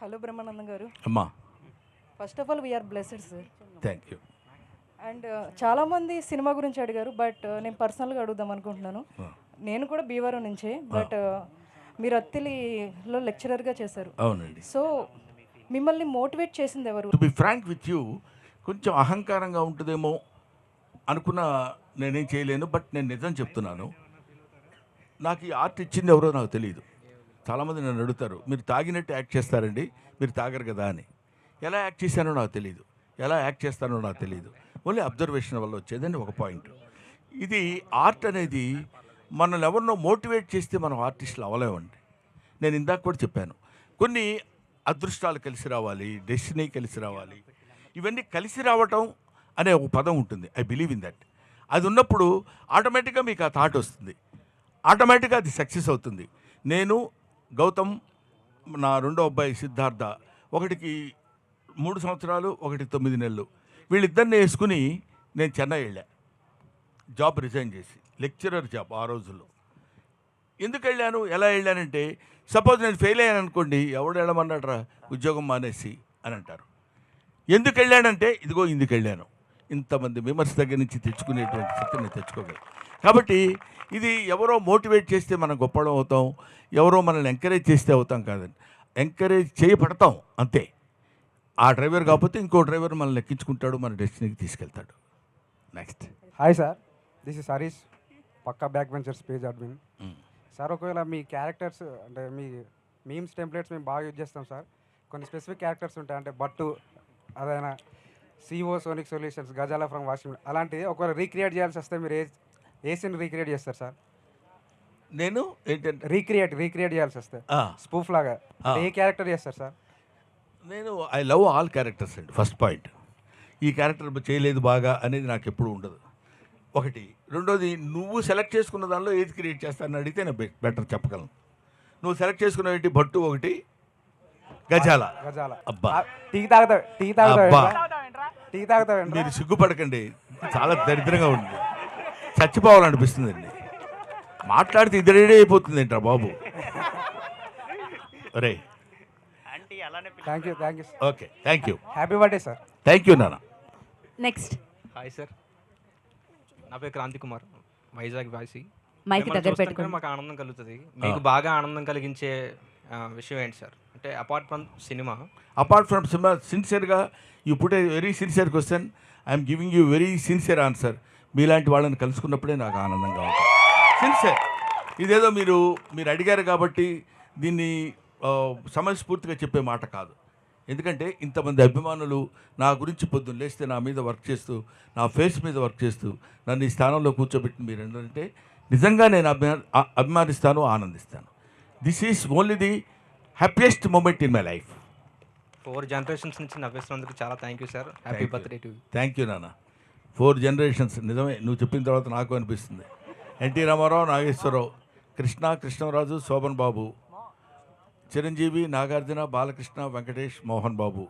Hello Brahmanandam garu. అమ్మా, first of all we are blessed sir. Thank you. And చాలామంది సినిమా గురించి అడిగారు, బట్ నేను పర్సనల్గా అడుగుదాం అనుకుంటున్నాను. నేను కూడా భీవరం నుంచే, బట్ మీరు అత్తిలిలో లెక్చరర్గా చేశారు. అవునండి. సో మిమ్మల్ని మోటివేట్ చేసింది ఎవరు? To be frank with you, కొంచెం అహంకారంగా ఉంటుందేమో అనుకున్న నేనేం చేయలేను, బట్ నేను నిజం చెప్తున్నాను. నాకు ఈ ఆర్ట్ ఇచ్చింది ఎవరో నాకు తెలియదు. చాలామంది నన్ను అడుగుతారు, మీరు తాగినట్టు యాక్ట్ చేస్తారండి, మీరు తాగరు కదా అని. ఎలా యాక్ట్ చేశానో నాకు తెలియదు, ఎలా యాక్ట్ చేస్తానో నాకు తెలియదు. ఓన్లీ అబ్జర్వేషన్ వల్ల వచ్చేదని ఒక పాయింట్. ఇది ఆర్ట్ అనేది మనల్ని ఎవరినో మోటివేట్ చేస్తే మనం ఆర్టిస్టులు అవ్వలేమండి. నేను ఇందాక కూడా చెప్పాను, కొన్ని అదృష్టాలు కలిసి రావాలి, డెస్టినీ కలిసి రావాలి. ఇవన్నీ కలిసి రావటం అనే ఒక పదం ఉంటుంది. I believe in that. అది ఉన్నప్పుడు ఆటోమేటిక్గా మీకు ఆ థాట్ వస్తుంది, ఆటోమేటిక్గా అది సక్సెస్ అవుతుంది. నేను, గౌతమ్, నా రెండో అబ్బాయి సిద్ధార్థ, ఒకటికి 3 సంవత్సరాలు, ఒకటి 9 నెలలు, వీళ్ళిద్దరిని వేసుకుని నేను చెన్నై వెళ్ళా, జాబ్ రిజైన్ చేసి, లెక్చరర్ జాబ్ ఆ రోజుల్లో. ఎందుకు వెళ్ళాను, ఎలా వెళ్ళానంటే, సపోజ్ నేను ఫెయిల్ అయ్యాను అనుకోండి, ఎవడు వెళ్ళమన్నాడరా ఉద్యోగం మానేసి అని అంటారు. ఎందుకు వెళ్ళానంటే, ఇదిగో ఇందుకు వెళ్ళాను, ఇంతమంది విమర్శ దగ్గర నుంచి తెచ్చుకునేటువంటి స్థితిని నేను తెచ్చుకోగలను. కాబట్టి ఇది ఎవరో మోటివేట్ చేస్తే మనం గొప్పడం అవుతాం, ఎవరో మనల్ని ఎంకరేజ్ చేస్తే అవుతాం కాదండి. ఎంకరేజ్ చేయబడతాం అంతే. ఆ డ్రైవర్ కాకపోతే ఇంకో డ్రైవర్ మనల్ని ఎక్కించుకుంటాడు, మన డెస్టినీకి తీసుకెళ్తాడు. Next. Hi sir, this is Harish, Pakka Back Ventures page admin. Sir, ఒకవేళ మీ క్యారెక్టర్స్ అంటే మీ మీమ్స్ టెంప్లెట్స్ మేము బాగా యూజ్ చేస్తాం సార్. కొన్ని స్పెసిఫిక్ క్యారెక్టర్స్ ఉంటాయి, అంటే బట్టు, అదైనా సిఓ సోనిక్ సొల్యూషన్స్, గజాల ఫ్రమ్ వాషింగ్, అలాంటిది ఒకవేళ రీక్రియేట్ చేయాల్సి వస్తే మీరు ఏ సీన్ రీక్రియేట్ చేస్తారు సార్? నేను ఏంటంటే రీక్రియేట్ చేయాల్సి వస్తే స్పూఫ్ లాగా ఏ క్యారెక్టర్ చేస్తారు సార్? నేను ఐ లవ్ ఆల్ క్యారెక్టర్స్ అండి. ఫస్ట్ పాయింట్, ఈ క్యారెక్టర్ చేయలేదు బాగా అనేది నాకు ఎప్పుడు ఉండదు. ఒకటి. రెండోది, నువ్వు సెలెక్ట్ చేసుకున్న దానిలో ఏది క్రియేట్ చేస్తానని అడిగితే నేను బెటర్ చెప్పగలను. నువ్వు సెలెక్ట్ చేసుకున్న ఏంటి, భట్టు ఒకటి, గజాల. అబ్బా, టీ తాగుతావు. మీరు సిగ్గుపడకండి, చాలా దరిద్రంగా ఉంది, చచ్చిపోవాలనిపిస్తుందండి. మాట్లాడితే ఇది రెడీ అయిపోతుంది ఏంట్రా బాబు. రే, thank you. Okay, thank you. Happy birthday sir. Thank you నాన్న. నెక్స్ట్. హాయ్ సార్, నా పేరు క్రాంతి కుమార్, వైజాగ్ వాసి. మైక్ మిమ్మల్ని దగ్గర చూస్తుంటే పెట్టుకోండి. మాకు ఆనందం కలుగుతుంది. మీకు బాగా ఆనందం కలిగించే విషయం ఏంటి సార్? అంటే apart from cinema. Apart from cinema, సిన్సియర్గా you put a very sincere question, I'm giving you very sincere answer. మీలాంటి వాళ్ళని కలుసుకున్నప్పుడే నాకు ఆనందంగా ఉంటుంది. సిన్సియర్. ఇదేదో మీరు అడిగారు కాబట్టి దీన్ని సమయస్ఫూర్తిగా చెప్పే మాట కాదు. ఎందుకంటే ఇంతమంది అభిమానులు నా గురించి పొద్దున్న లేస్తే నా మీద వర్క్ చేస్తూ, నా ఫేస్ మీద వర్క్ చేస్తూ నన్ను ఈ స్థానంలో కూర్చోబెట్టిన మీరు ఏంటంటే నిజంగా నేను అభిమానిస్తాను, ఆనందిస్తాను. This is only the happiest moment in my life. 4 generations నుంచి నవ్విస్తున్నందుకు చాలా thank you sir. Happy birthday to you. Thank you నాన్న. 4 జనరేషన్స్ నిజమే, నువ్వు చెప్పిన తర్వాత నాకు అనిపిస్తుంది. ఎన్టీ రామారావు, నాగేశ్వరరావు, కృష్ణరాజు, శోభన్ బాబు, చిరంజీవి, నాగార్జున, బాలకృష్ణ, వెంకటేష్, మోహన్ బాబు,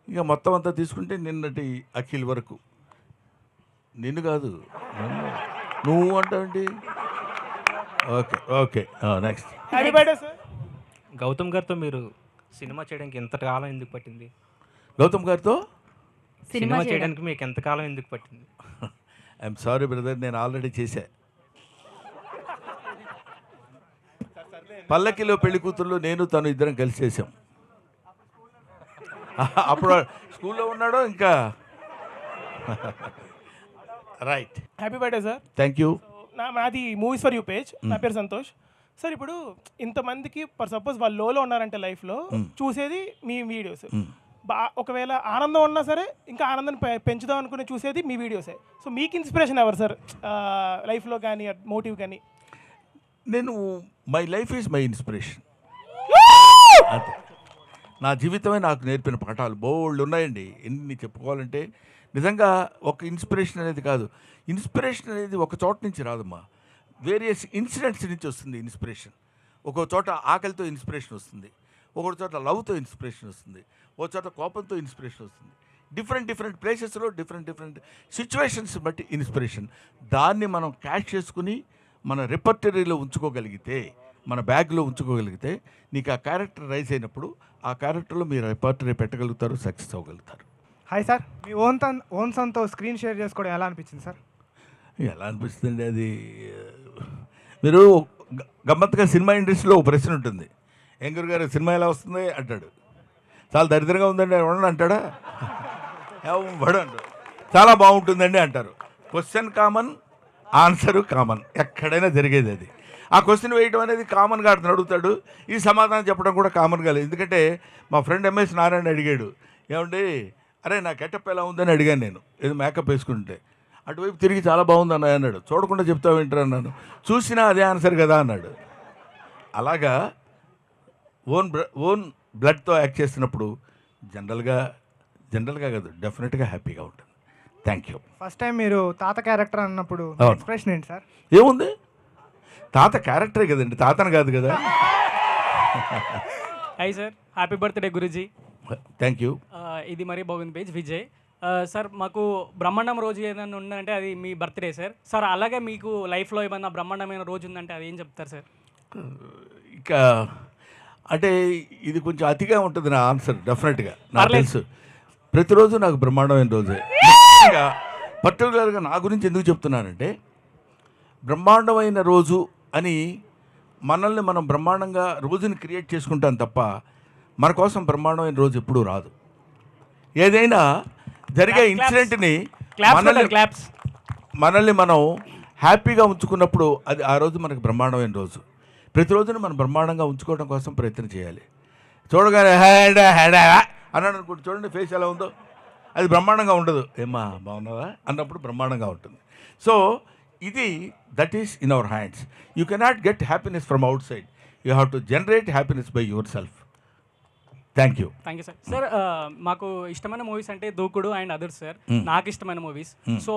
ఇక మొత్తం అంతా తీసుకుంటే నిన్నటి అఖిల్ వరకు. నిన్ను కాదు, నువ్వు అంటావేంటి? Okay okay, next. Happy birthday sir. Gautham గారితో మీరు సినిమా చేయడానికి ఎంతకాలం ఎందుకు పట్టింది? గౌతమ్ గారితో సినిమా చేయడానికి మీకు ఎంతకాలం ఎందుకు పట్టింది? ఐఎమ్ సారీ బ్రదర్, నేను ఆల్రెడీ చేశా. పల్లకిలో పెళ్లి కూతుర్లు నేను తను ఇద్దరం కలిసి చేసాం. అప్పుడు స్కూల్లో ఉన్నాడో ఇంకా. Right. Happy birthday sir. Thank you. నాది మూవీస్ ఫర్ యూ పేజ్. నా పేరు సంతోష్ సార్. ఇప్పుడు ఇంతమందికి ఫర్ సపోజ్ వాళ్ళు లోలో ఉన్నారంటే లైఫ్లో చూసేది మీ వీడియోస్. ఒకవేళ ఆనందం ఉన్నా సరే ఇంకా ఆనందాన్ని పెంచుదాం అనుకుని చూసేది మీ వీడియోసే. సో మీకు ఇన్స్పిరేషన్ ఎవరు సార్ లైఫ్లో కానీ, మోటివ్ కానీ? నేను my life is my inspiration. అంతే. నా జీవితమే నాకు నేర్పిన పాఠాలు బోల్డ్ ఉన్నాయండి. ఎన్ని చెప్పుకోవాలంటే నిజంగా ఒక ఇన్స్పిరేషన్ అనేది కాదు. ఇన్స్పిరేషన్ అనేది ఒక చోట నుంచి రాదమ్మా, వేరియస్ ఇన్సిడెంట్స్ నుంచి వస్తుంది ఇన్స్పిరేషన్. ఒక్కో చోట ఆకలితో ఇన్స్పిరేషన్ వస్తుంది, ఒక్కొక్క చోట లవ్తో ఇన్స్పిరేషన్ వస్తుంది, ఒక చోట కోపంతో ఇన్స్పిరేషన్ వస్తుంది. డిఫరెంట్ ప్లేసెస్లో డిఫరెంట్ సిచ్యువేషన్స్ బట్టి ఇన్స్పిరేషన్. దాన్ని మనం క్యాచ్ చేసుకుని మన రిపర్టరీలో ఉంచుకోగలిగితే, మన బ్యాగ్లో ఉంచుకోగలిగితే, నీకు ఆ క్యారెక్టర్ రైజ్ అయినప్పుడు ఆ క్యారెక్టర్లో మీరు రిపర్టరీ పెట్టగలుగుతారు, సక్సెస్ అవ్వగలుగుతారు. హాయ్ సార్, మీ ఓన్ సన్తో స్క్రీన్ షేర్ చేసుకోవడం ఎలా అనిపించింది సార్? ఎలా అనిపిస్తుంది అది, మీరు గమ్మత్తుగా సినిమా ఇండస్ట్రీలో ఒక ప్రశ్న ఉంటుంది. ఏం గురుగారు సినిమా ఎలా వస్తుంది అంటాడు. చాలా దరిద్రంగా ఉందండి ఎవడని అంటాడా? ఎవడు అంటాడు. చాలా బాగుంటుందండి అంటారు. క్వశ్చన్ కామన్, ఆన్సరు కామన్, ఎక్కడైనా జరిగేది అది. ఆ క్వశ్చన్ వేయడం అనేది కామన్గా అతను అడుగుతాడు, ఈ సమాధానం చెప్పడం కూడా కామన్గా లేదు. ఎందుకంటే మా ఫ్రెండ్ ఎంఎస్ నారాయణ అడిగాడు, ఏమండి అరే నా గెటప్ ఎలా ఉందని అడిగాను నేను, ఏదో మేకప్ వేసుకుంటే. అటువైపు తిరిగి చాలా బాగుంది అన్నయ్య అన్నాడు. చూడకుండా చెప్తావు ఏంటరా అన్నాను. చూసినా అదే ఆన్సర్ కదా అన్నాడు. అలాగా ఓన్ బ్లడ్తో యాక్ట్ చేస్తున్నప్పుడు జనరల్గా కాదు, డెఫినెట్గా హ్యాపీగా ఉంటుంది. Thank you. ఫస్ట్ టైం మీరు తాత క్యారెక్టర్ అన్నప్పుడు ఎక్స్ప్రెషన్ ఏంటి సార్? ఏముంది, తాత క్యారెక్టరే కదండి, తాతను కాదు కదా. Hi sir, happy birthday Guruji. Thank you. ఇది మరీ బాగుంది పేజ్ విజయ్ సార్. మాకు బ్రహ్మాండం రోజు ఏదైనా ఉందంటే అది మీ బర్త్డే సార్. సార్ అలాగే మీకు లైఫ్లో ఏమన్నా బ్రహ్మాండమైన రోజు ఉందంటే అది ఏం చెప్తారు సార్? ఇంకా అంటే ఇది కొంచెం అతిగా ఉంటుంది నా ఆన్సర్. డెఫినెట్గా నాకు తెలుసు, ప్రతిరోజు నాకు బ్రహ్మాండమైన రోజే. పర్టికులర్గా నా గురించి ఎందుకు చెప్తున్నానంటే, బ్రహ్మాండమైన రోజు అని మనల్ని మనం బ్రహ్మాండంగా రోజుని క్రియేట్ చేసుకుంటాం తప్ప మన కోసం బ్రహ్మాండమైన రోజు ఎప్పుడూ రాదు. ఏదైనా జరిగే ఇన్సిడెంట్ని మనల్ని మనం హ్యాపీగా ఉంచుకున్నప్పుడు అది ఆ రోజు మనకు బ్రహ్మాండమైన రోజు. ప్రతిరోజును మనం బ్రహ్మాండంగా ఉంచుకోవడం కోసం ప్రయత్నం చేయాలి. చూడగానే అన్నాడు అనుకోండి, చూడండి ఫేస్ ఎలా ఉందో, అది బ్రహ్మాండంగా ఉండదు. ఏమ్మా బాగున్నావా అన్నప్పుడు బ్రహ్మాండంగా ఉంటుంది. సో ఇది that is in our hands. You cannot get happiness from out side, you have to generate happiness by your self. Thank you. Thank you sir. Sir మాకు ఇష్టమైన మూవీస్ అంటే దూకుడు అండ్ అదర్స్ సార్. నాకు ఇష్టమైన movies. So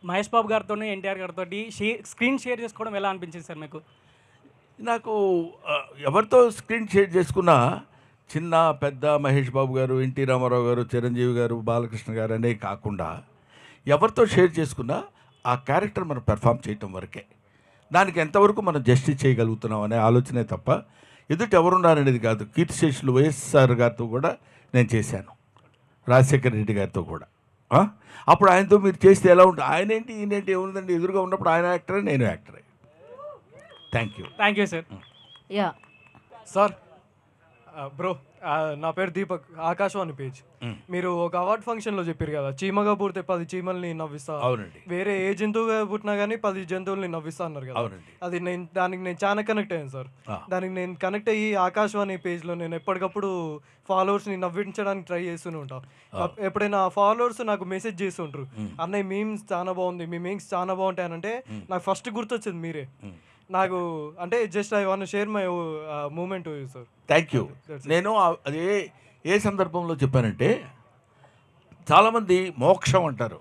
Mahesh Babu గారితో, ఎన్టీఆర్ గారితో screen share చేసుకోవడం ఎలా అనిపించింది సార్ మీకు? నాకు ఎవరితో స్క్రీన్ షేర్ చేసుకున్నా, చిన్న పెద్ద మహేష్ బాబు గారు, ఎన్టీ రామారావు గారు, చిరంజీవి గారు, బాలకృష్ణ గారు అనే కాకుండా ఎవరితో షేర్ చేసుకున్నా ఆ క్యారెక్టర్ మనం పెర్ఫామ్ చేయటం వరకే. దానికి ఎంతవరకు మనం జస్టిస్ చేయగలుగుతున్నాం అనే ఆలోచనే తప్ప ఎదుటి ఎవరున్నారనేది కాదు. కీర్తిశేషులు వైఎస్ఆర్ గారితో కూడా నేను చేశాను, రాజశేఖర రెడ్డి గారితో కూడా. అప్పుడు ఆయనతో మీరు చేస్తే ఎలా ఉంటుంది, ఆయన ఏంటి ఈయనేంటి ఏముందండి, ఎదురుగా ఉన్నప్పుడు ఆయన యాక్టరే నేను యాక్టరే. Thank you. Thank you sir. Yeah sir bro, నా పేరు దీపక్, ఆకాశవాణి పేజ్. మీరు ఒక అవార్డ్ ఫంక్షన్లో చెప్పారు కదా, చీమగా పుడితే 10 చీమల్ని నవ్విస్తా, అవునండి. వేరే ఏ జంతువుగా పుట్టినా కానీ 10 జంతువుల్ని నవ్విస్తా అన్నారు కదా. అవునండి. అది దానికి నేను చాలా కనెక్ట్ అయ్యాను సార్. దానికి నేను కనెక్ట్ అయ్యి ఆకాశవాణి పేజ్లో నేను ఎప్పటికప్పుడు ఫాలోవర్స్ని నవ్వించడానికి ట్రై చేస్తూనే ఉంటాను. ఎప్పుడైనా ఫాలోవర్స్ నాకు మెసేజ్ చేస్తుంటారు, అన్నయ్య మీమ్స్ చాలా బాగుంది, మీ మీమ్స్ చాలా బాగుంటాయి అంటే నాకు ఫస్ట్ గుర్తొచ్చింది మీరే. నాకు అంటే just I want share my moment sir. Thank you. నేను అదే ఏ సందర్భంలో చెప్పానంటే, చాలామంది మోక్షం అంటారు.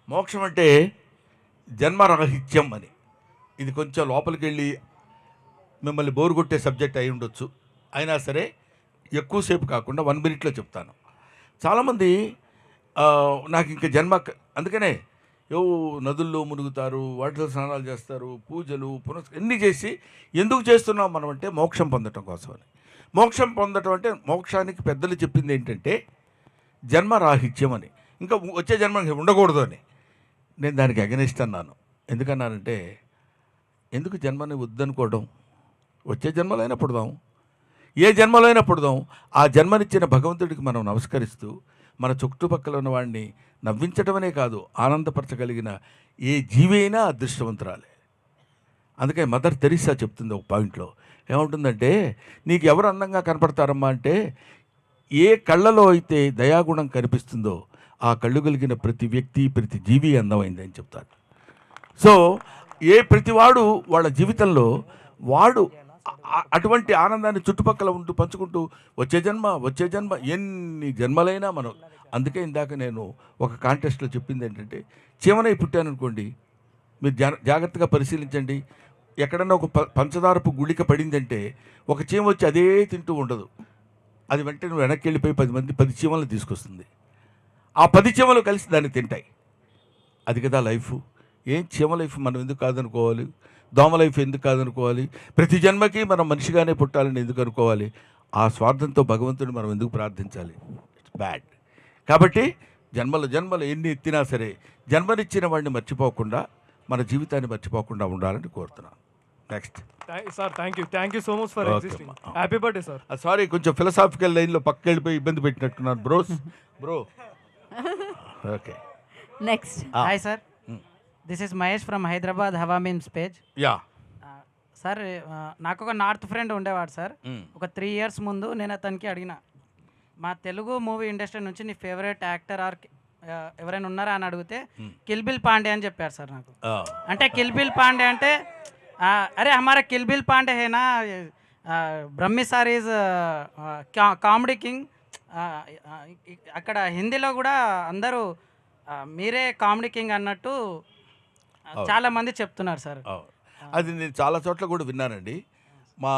మోక్షం అంటే జన్మరాహిత్యం అని. ఇది కొంచెం లోపలికి వెళ్ళి మిమ్మల్ని బోరు కొట్టే సబ్జెక్ట్ అయి ఉండొచ్చు, అయినా సరే ఎక్కువసేపు కాకుండా 1 మినిట్లో చెప్తాను. చాలామంది నాకు ఇంకా జన్మ, అందుకనే నదుల్లో మునుగుతారు, వాటిలో స్నానాలు చేస్తారు, పూజలు ఎన్ని చేసి ఎందుకు చేస్తున్నాం మనం అంటే మోక్షం పొందటం కోసమని. మోక్షం పొందటం అంటే మోక్షానికి పెద్దలు చెప్పింది ఏంటంటే జన్మరాహిత్యం అని, ఇంకా వచ్చే జన్మ ఉండకూడదు అని. నేను దానికి అగెనిస్ట్ అన్నాను. ఎందుకన్నానంటే, ఎందుకు జన్మని వద్దనుకోవడం, వచ్చే జన్మలో అయినా పుడదాం, ఏ జన్మలో అయినా పుడదాం. ఆ జన్మనిచ్చిన భగవంతుడికి మనం నమస్కరిస్తూ మన చుట్టుపక్కల ఉన్న వాడిని నవ్వించటమనే కాదు, ఆనందపరచగలిగిన ఏ జీవి అయినా అదృష్టవంతురాలే. అందుకే మదర్ తెరీసా చెప్తుంది ఒక పాయింట్లో, ఏముంటుందంటే, నీకు ఎవరు అందంగా కనపడతారమ్మా అంటే, ఏ కళ్ళలో అయితే దయాగుణం కనిపిస్తుందో ఆ కళ్ళు కలిగిన ప్రతి వ్యక్తి, ప్రతి జీవి అందమైంది అని చెప్తారు. సో ప్రతివాడు వాళ్ళ జీవితంలో వాడు అటువంటి ఆనందాన్ని చుట్టుపక్కల ఉంటూ పంచుకుంటూ వచ్చే జన్మ ఎన్ని జన్మలైనా మనం. అందుకే ఇందాక నేను ఒక కాంటెస్ట్లో చెప్పింది ఏంటంటే, చీమనై పుట్టాననుకోండి, మీరు జాగ్రత్తగా పరిశీలించండి. ఎక్కడన్నా ఒక పంచదారపు గుళిక పడిందంటే ఒక చీమ వచ్చి అదే తింటూ ఉండదు, అది వెంటనే వెనక్కి వెళ్ళిపోయి 10 చీమలను తీసుకొస్తుంది. ఆ 10 చీమలు కలిసి దాన్ని తింటాయి. అది కదా లైఫ్. ఏం చీమ లైఫ్ మనం ఎందుకు కాదనుకోవాలి, దోమ లైఫ్ ఎందుకు కాదనుకోవాలి, ప్రతి జన్మకి మనం మనిషిగానే పుట్టాలని ఎందుకు అనుకోవాలి, ఆ స్వార్థంతో భగవంతుడిని మనం ఎందుకు ప్రార్థించాలి? It's bad. కాబట్టి జన్మలు ఎన్ని ఎత్తినా సరే జన్మనిచ్చిన వాడిని మర్చిపోకుండా, మన జీవితాన్ని మర్చిపోకుండా ఉండాలని కోరుతున్నాను. Next sir, thank you so much for existing. Happy birthday sir. Sorry, కొంచెం ఫిలసాఫికల్ లైన్లో పక్క వెళ్ళిపోయి ఇబ్బంది పెట్టినట్టున్నాను bro. Okay, next. Hi sir, this is Mahesh from Hyderabad Hawa memes page. Yeah sir, నాకు ఒక నార్త్ ఫ్రెండ్ ఉండేవాడు సార్. ఒక 3 years ముందు నేను అతనికి అడిగిన, మా తెలుగు మూవీ ఇండస్ట్రీ నుంచి నీ ఫేవరెట్ యాక్టర్ ఆర్ ఎవరైనా ఉన్నారా అని అడిగితే కిల్ బిల్ పాండే అని చెప్పారు సార్ నాకు. అంటే కిల్ బిల్ పాండే అంటే, అరే హమారా కిల్ బిల్ పాండే హేనా, Brahmi sir is comedy king. అక్కడ హిందీలో కూడా అందరూ మీరే కామెడీ కింగ్ అన్నట్టు చాలా మంది చెప్తున్నారు సార్. అది నేను చాలా చోట్ల కూడా విన్నానండి. మా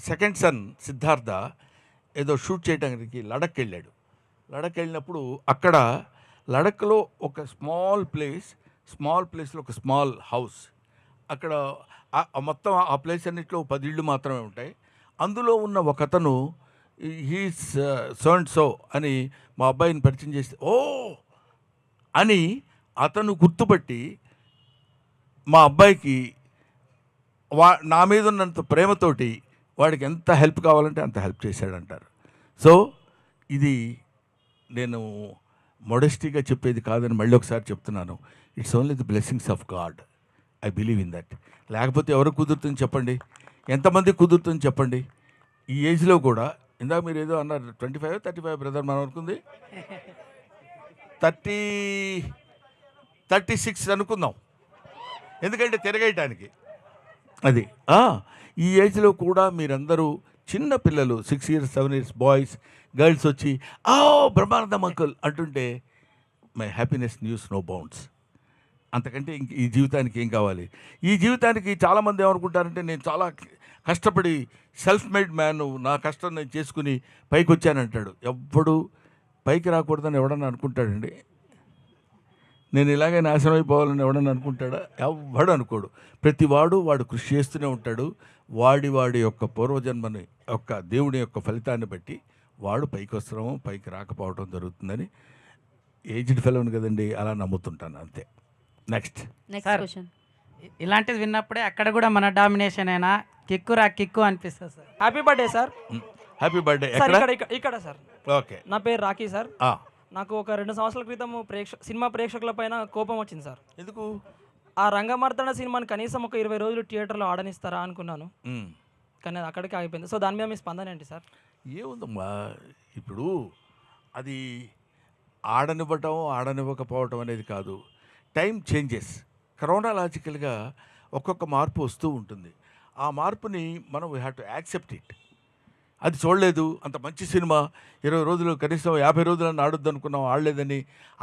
సెకండ్ సన్ సిద్ధార్థ ఏదో షూట్ చేయడానికి లడక్ వెళ్ళాడు. లడక్ వెళ్ళినప్పుడు అక్కడ లడక్లో ఒక స్మాల్ ప్లేస్లో ఒక స్మాల్ హౌస్, అక్కడ మొత్తం ఆ ప్లేస్ అన్నింటిలో 10 ఇళ్ళు మాత్రమే ఉంటాయి. అందులో ఉన్న ఒక అతను హీస్ సో అండ్ సో అని మా అబ్బాయిని పరిచయం చేస్తే, ఓ అని అతను గుర్తుపట్టి మా అబ్బాయికి నా మీద ఉన్నంత ప్రేమతోటి వాడికి ఎంత హెల్ప్ కావాలంటే అంత హెల్ప్ చేశాడంటారు. సో ఇది నేను మోడెస్టీగా చెప్పేది కాదని మళ్ళీ ఒకసారి చెప్తున్నాను. It's only the blessings of God. I believe in that. లేకపోతే ఎవరు కుదురుతుంది చెప్పండి, ఎంతమంది కుదురుతుంది చెప్పండి. ఈ ఏజ్లో కూడా, ఇందాక మీరు ఏదో అన్నారు 25, 35 బ్రదర్, మనం అనుకుంది 36 అనుకుందాం, ఎందుకంటే తిరగేయటానికి. అది ఈ ఏజ్లో కూడా మీరందరూ చిన్న పిల్లలు 6 years 7 years బాయ్స్ గర్ల్స్ వచ్చి బ్రహ్మానందం అంకుల్ అంటుంటే my happiness knows no bounds. అంతకంటే ఇంక ఈ జీవితానికి ఏం కావాలి? ఈ జీవితానికి చాలామంది ఏమనుకుంటారంటే, నేను చాలా కష్టపడి సెల్ఫ్ మేడ్ మ్యాన్, నా కష్టం నేను చేసుకుని పైకి వచ్చానంటాడు. ఎవ్వడు పైకి రాకూడదని ఎవడన్నా అనుకుంటాడండి? నేను ఇలాగే నాశనం అయిపోవాలని ఎవడన్నా అనుకుంటాడా? ఎవ్వడు అనుకోడు. ప్రతివాడు వాడు కృషి చేస్తూనే ఉంటాడు. వాడి యొక్క పూర్వజన్మని యొక్క దేవుడి యొక్క ఫలితాన్ని బట్టి వాడు పైకి వస్తున్నాము, పైకి రాకపోవడం జరుగుతుందని ఏజ్డ్ ఫెలోని కదండి, అలా నమ్ముతుంటాను అంతే. Next question. ఇలాంటిది విన్నప్పుడే అక్కడ కూడా మన డామినేషన్ అయినా కిక్కు అనిపిస్తుంది sir. Happy birthday sir. Happy birthday. Sir ఇక్కడ సార్. ఓకే. నా పేరు రాకీ సార్. నాకు ఒక 2 సంవత్సరాల క్రితం సినిమా ప్రేక్షకుల పైన కోపం వచ్చింది సార్. ఎందుకు? ఆ రంగమార్తాండ సినిమాని కనీసం ఒక 20 రోజులు థియేటర్లో ఆడనిస్తారా అనుకున్నాను, కానీ అది అక్కడికి ఆగిపోయింది. సో దాని మీద మీ స్పందన ఏంటి సార్? ఏముందమ్మా, ఇప్పుడు అది ఆడనివ్వకపోవటం అనేది కాదు, టైం చేంజెస్. క్రోనాలాజికల్గా ఒక్కొక్క మార్పు వస్తూ ఉంటుంది. ఆ మార్పుని మనం we have to accept it. అది చూడలేదు, అంత మంచి సినిమా 20 రోజులు కనీసం 50 రోజులను ఆడొద్దు అనుకున్నాం, ఆడలేదని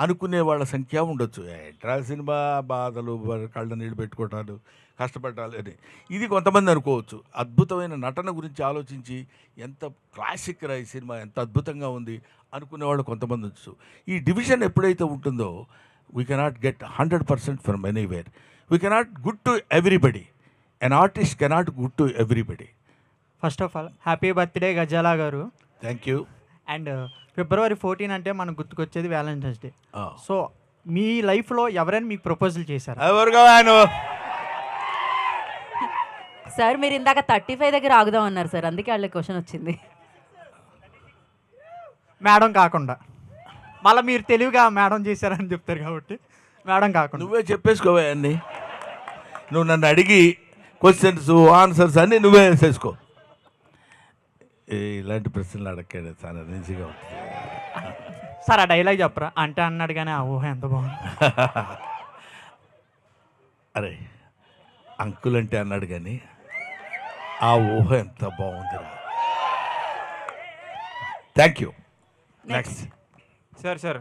అనుకునే వాళ్ళ సంఖ్య ఉండొచ్చు. ఎంట్రా సినిమా బాధలు, కళ్ళ నీళ్ళు పెట్టుకోవటాలు, కష్టపడాలి అని ఇది కొంతమంది అనుకోవచ్చు. అద్భుతమైన నటన గురించి ఆలోచించి ఎంత క్లాసిక్ రా ఈ సినిమా, ఎంత అద్భుతంగా ఉంది అనుకునేవాళ్ళు కొంతమంది వచ్చు. ఈ డివిజన్ ఎప్పుడైతే ఉంటుందో we cannot get 100% from anywhere. We cannot good to everybody. An artist cannot good to everybody. First of all happy birthday Gazala గారు. Thank you. అండ్ February 14 అంటే మనకు గుర్తుకొచ్చేది వ్యాలంటైన్స్ డే. సో మీ లైఫ్లో ఎవరైనా మీకు ప్రపోజల్ చేశారు? సార్ మీరు ఇందాక 35 దగ్గర ఆగుదాం అన్నారు సార్, అందుకే వాళ్ళ క్వశ్చన్ వచ్చింది. మేడం కాకుండా మళ్ళీ మీరు తెలివిగా మేడం చేశారని చెప్తారు కాబట్టి మేడం కాకుండా నువ్వే చెప్పేసుకోవా అన్నీ. నువ్వు నన్ను అడిగి క్వశ్చన్స్ ఆన్సర్స్ అన్నీ నువ్వే వేసేసుకో. ఇలాంటి ప్రశ్నలు అడగండి, చాలా ఈజీగా ఉంటుంది. సార్ ఆ డైలాగ్ చెప్పరా అంటే అన్నాడు కానీ ఆ ఊహ ఎంత బాగుంది. అరే అంకుల్ అంటే అన్నాడు కానీ ఆ ఊహ ఎంత బాగుందిరా. Thank you. Next sir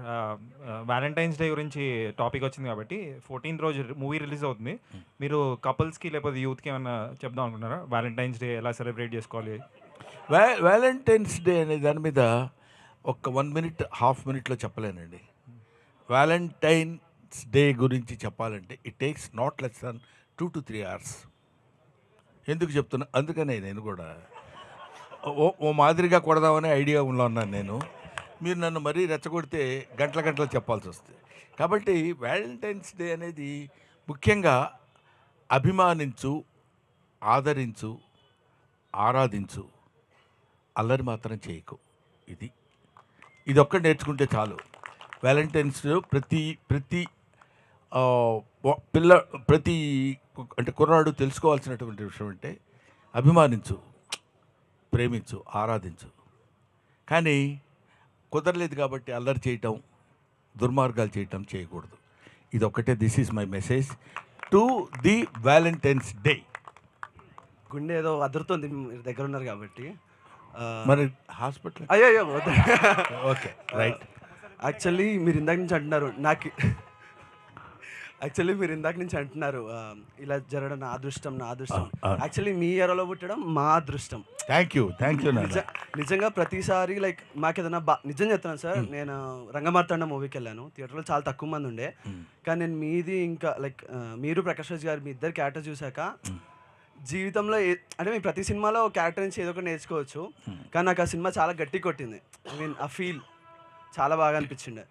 Valentine's day గురించి టాపిక్ వచ్చింది కాబట్టి 14th రోజు మూవీ రిలీజ్ అవుతుంది. మీరు కపుల్స్కి లేకపోతే యూత్కి ఏమైనా చెప్దాం అనుకుంటున్నారా? వ్యాలంటైన్స్ డే ఎలా సెలబ్రేట్ చేసుకోవాలి? వ్యాలంటైన్స్ డే అనే దాని మీద ఒక 1 minute, ½ minute చెప్పలేనండి. వ్యాలంటైన్స్ డే గురించి చెప్పాలంటే it takes not less than 2 to 3 hours. ఎందుకు చెప్తున్నా, అందుకనే నేను కూడా ఓ మాదిరిగా కొడదామనే ఐడియా ఉన్నాను నేను. మీరు నన్ను మరీ రెచ్చగొడితే గంటలు చెప్పాల్సి వస్తుంది. కాబట్టి వ్యాలంటైన్స్ డే అనేది ముఖ్యంగా అభిమానించు, ఆదరించు, ఆరాధించు, అల్లరి మాత్రం చేయకు. ఇది ఒక్కటి నేర్చుకుంటే చాలు. వ్యాలంటైన్స్ డే ప్రతి అంటే కుర్రాడు తెలుసుకోవాల్సినటువంటి విషయం అంటే అభిమానించు, ప్రేమించు, ఆరాధించు. కానీ కుదరలేదు కాబట్టి అల్లరి చేయటం, దుర్మార్గాలు చేయటం చేయకూడదు. ఇది ఒక్కటే. This is my message to the Valentine's day. గుండె ఏదో అదురుతుంది, మీరు దగ్గర ఉన్నారు కాబట్టి. మరి హాస్పిటల్ అయ్యో ఓకే రైట్. యాక్చువల్లీ మీరు ఇందాక నుంచి అంటున్నారు ఇలా జరగడం నా అదృష్టం. యాక్చువల్లీ మీ ఎరలో పుట్టడం మా అదృష్టం. Thank you. నిజంగా ప్రతిసారి లైక్ మాకు ఏదైనా నిజం చెప్తున్నాను సార్. నేను రంగమార్తాండ మూవీకి వెళ్ళాను, థియేటర్లో చాలా తక్కువ మంది ఉండే, కానీ నేను మీది ఇంకా లైక్ మీరు ప్రకాష్ రాజ్ గారు మీ ఇద్దరు క్యారెక్టర్ చూశాక జీవితంలో అంటే మీ ప్రతి సినిమాలో క్యారెక్టర్ నుంచి ఏదో ఒకటి నేర్చుకోవచ్చు, కానీ నాకు ఆ సినిమా చాలా గట్టి కొట్టింది. ఐ మీన్ ఆ ఫీల్ చాలా బాగా అనిపించిండే.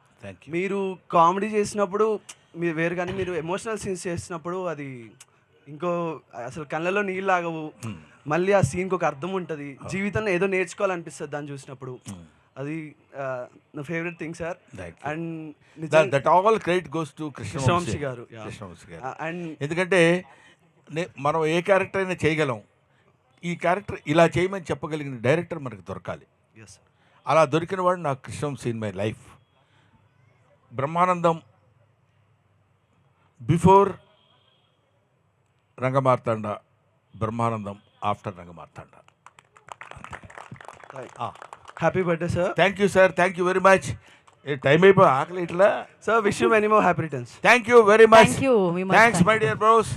మీరు కామెడీ చేసినప్పుడు మీరు వేరు, కానీ మీరు ఎమోషనల్ సీన్స్ చేసినప్పుడు అది ఇంకో అసలు కళ్ళలో నీళ్ళు ఆగవు. మళ్ళీ ఆ సీన్కి ఒక అర్థం ఉంటుంది, జీవితంలో ఏదో నేర్చుకోవాలనిపిస్తుంది దాన్ని చూసినప్పుడు. అది నా favourite thing sir. And that all credit goes to Krishna Vamsi గారు. అండ్ ఎందుకంటే మనం ఏ క్యారెక్టర్ అయినా చేయగలం, ఈ క్యారెక్టర్ ఇలా చేయమని చెప్పగలిగిన డైరెక్టర్ మనకు దొరకాలి. అలా దొరికిన వాడు నాకు Krishna Vamsi in my life. Brahmanandam before Rangamarthanda, Brahmanandam after Rangamarthanda. Happy birthday sir. Thank you sir, thank you very much. Time అయిపోయి ఆకలి ఇట్లా sir. Wish you many more happy returns. Thank you very much. Thanks my dear bros.